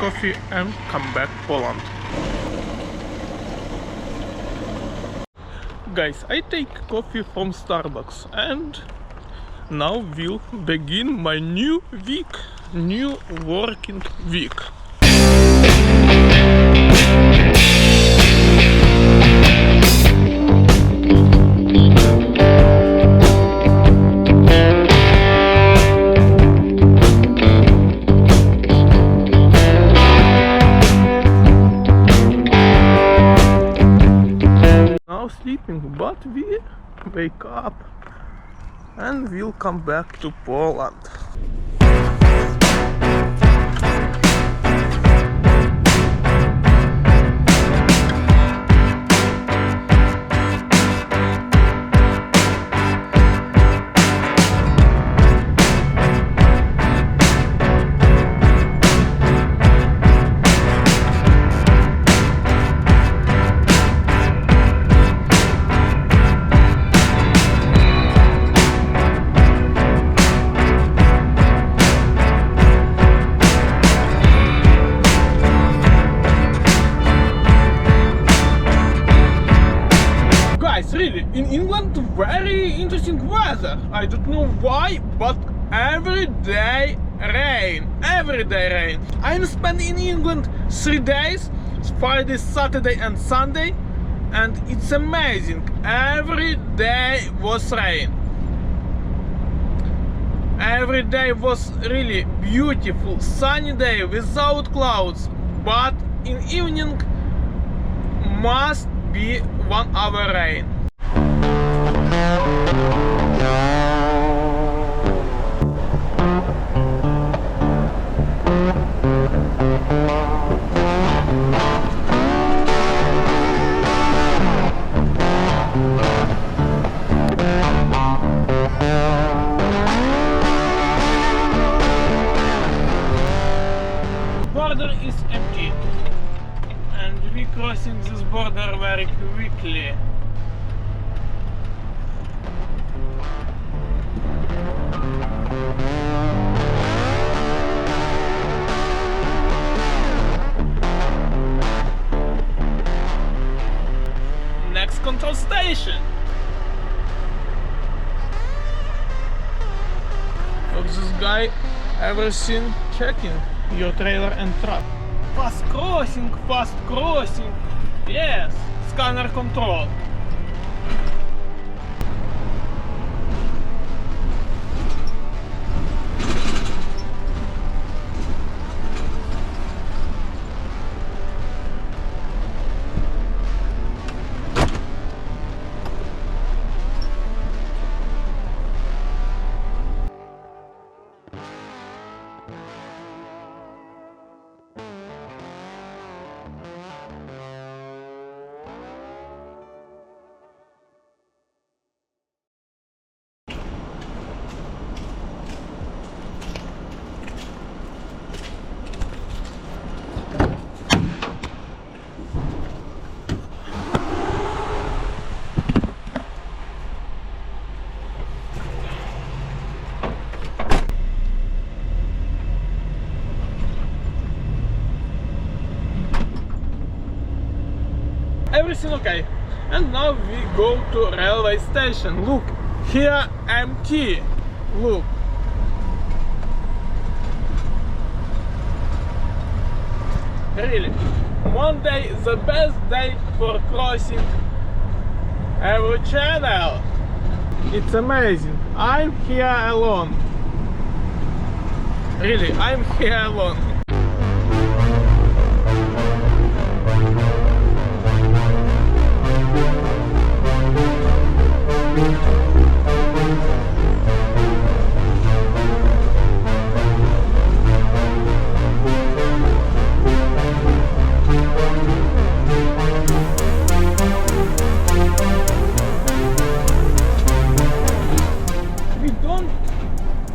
coffee and come back Poland. Guys, I take coffee from Starbucks and now we'll begin my new week, new working week. Sleeping, but we wake up and we'll come back to Poland. Really, in England, very interesting weather. I don't know why, but every day rain. I'm spending in England 3 days, Friday, Saturday and Sunday, and it's amazing. Every day was rain. Every day was really beautiful, sunny day without clouds, but in evening must be 1 hour rain. Border is empty and we crossing this border very quickly. Next control station. For this guy, everything checking your trailer and truck. Fast crossing. Yes, scanner control. Everything okay, and now we go to railway station. Look, here empty. Look, really, Monday the best day for crossing every channel. It's amazing. I'm here alone. Really, I'm here alone.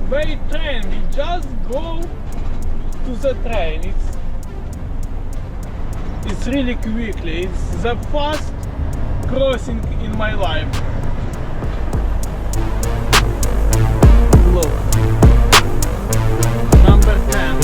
Wait train, we just go to the train. It's really quickly. It's the fast crossing in my life. Look, number 10.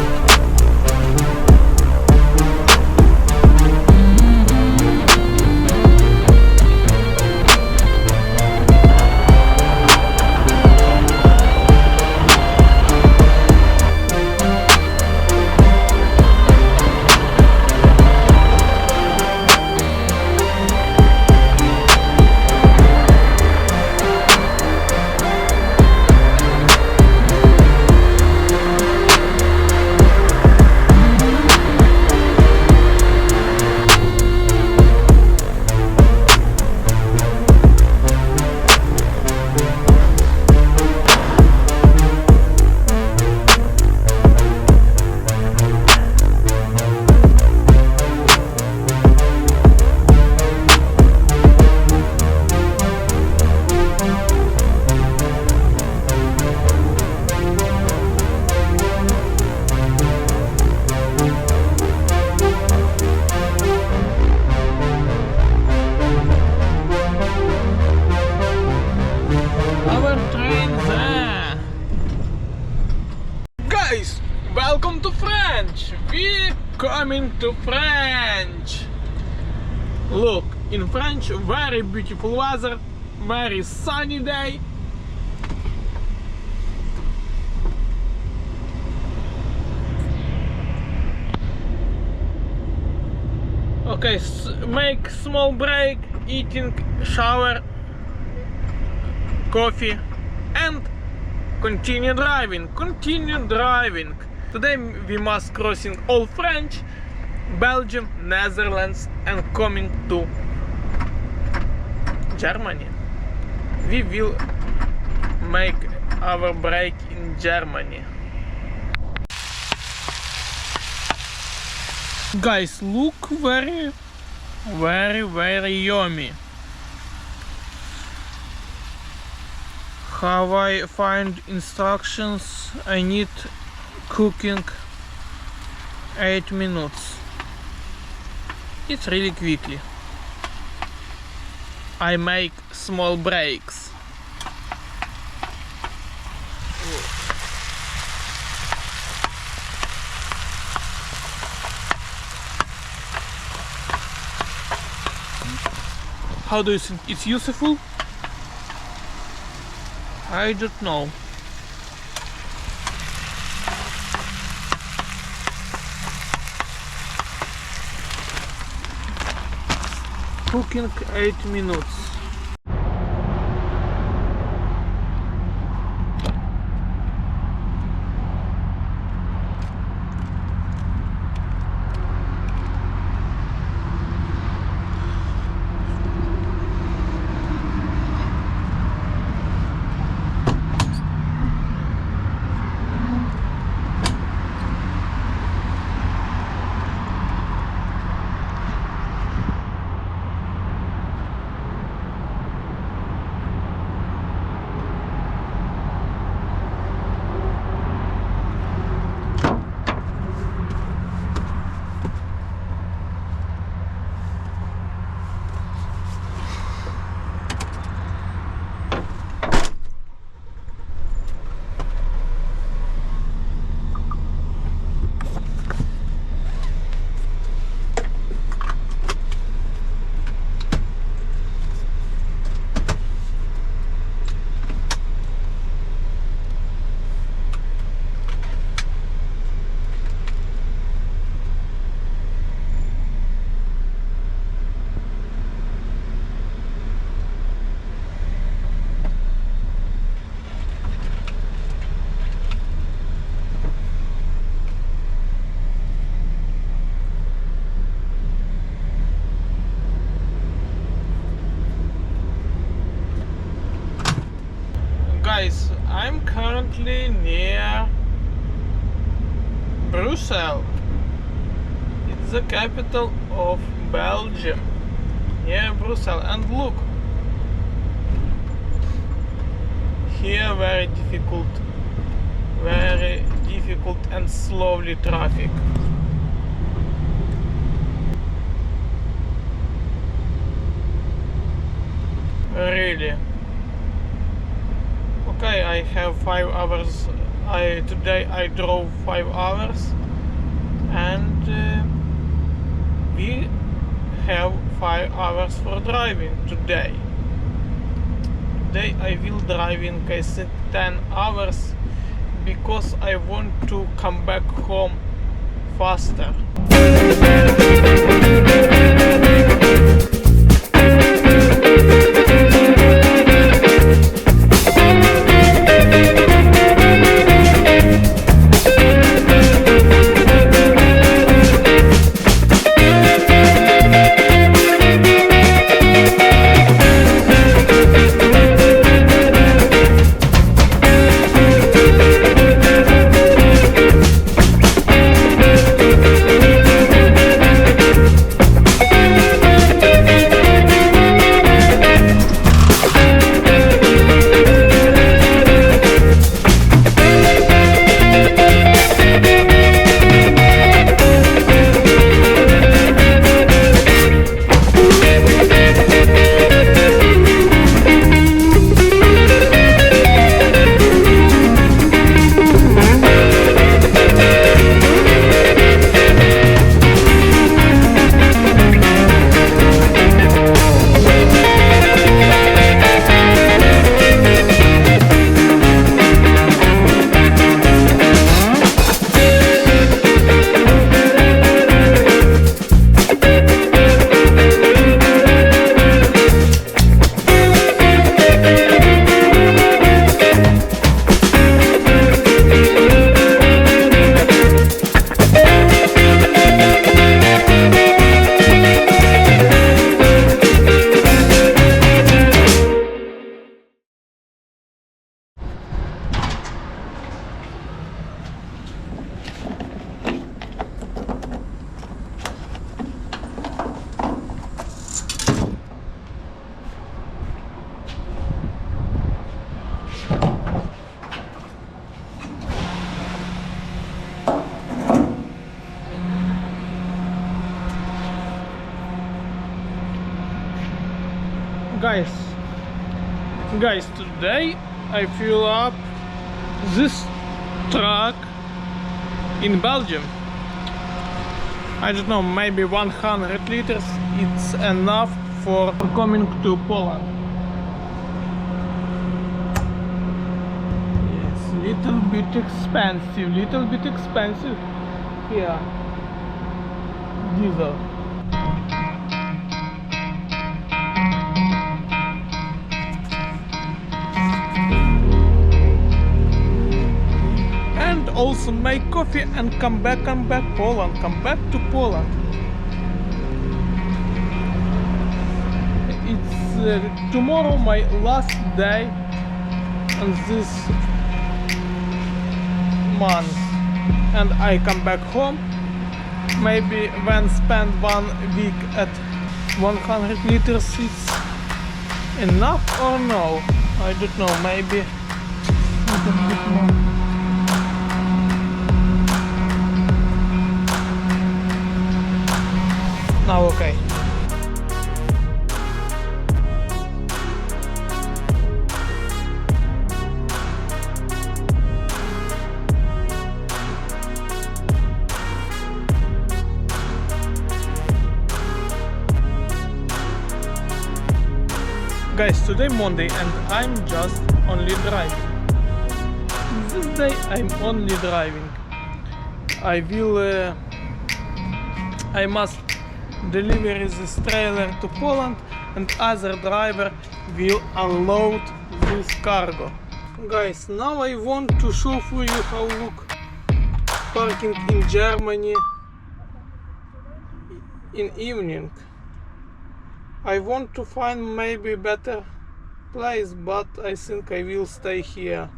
coming to French. Look, in French, very beautiful weather, very sunny day. Okay, make small break, eating, shower, coffee, and continue driving. Today we must crossing all French, Belgium, Netherlands, and coming to Germany. We will make our break in Germany. Guys, look, very yummy. How I find instructions? I need cooking 8 minutes. It's really quickly. I make small breaks. How do you think it's useful? I don't know. Cooking 8 minutes. Guys, I'm currently near Brussels. It's the capital of Belgium, near Brussels. And look, here very difficult and slowly traffic. Really. Okay, I have 5 hours. Today I drove 5 hours, and we have 5 hours for driving today. Today I will driving, I think, 10 hours because I want to come back home faster. Guys, today I fill up this truck in Belgium. I don't know, maybe 100 liters. It's enough for coming to Poland. Yes, little bit expensive here. Diesel. And also make coffee and come back to Poland. It's tomorrow my last day on this month, and I come back home. Maybe when spend 1 week at 100 liters it's enough or no? I don't know, maybe a little bit more. Now okay. Guys, today Monday and I'm just only driving. This day I'm only driving. I must deliver this trailer to Poland and other driver will unload this cargo. Guys, now I want to show for you how look parking in Germany in evening. I want to find maybe better place, but I think I will stay here.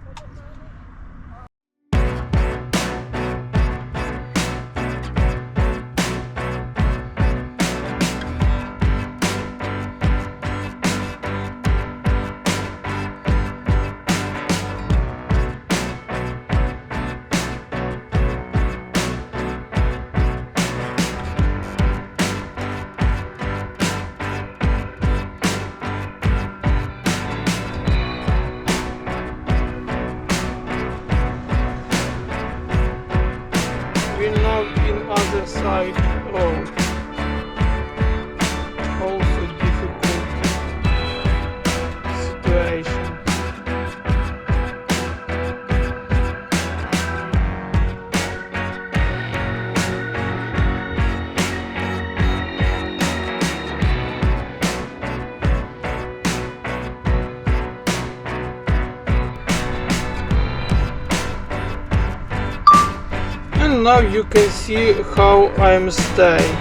Other side road, also difficult situation. And now you can see how I'm staying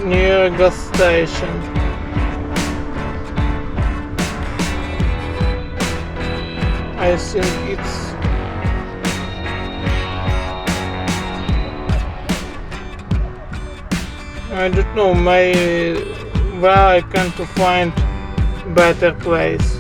near a gas station. I think it's I don't know where I can to find better place.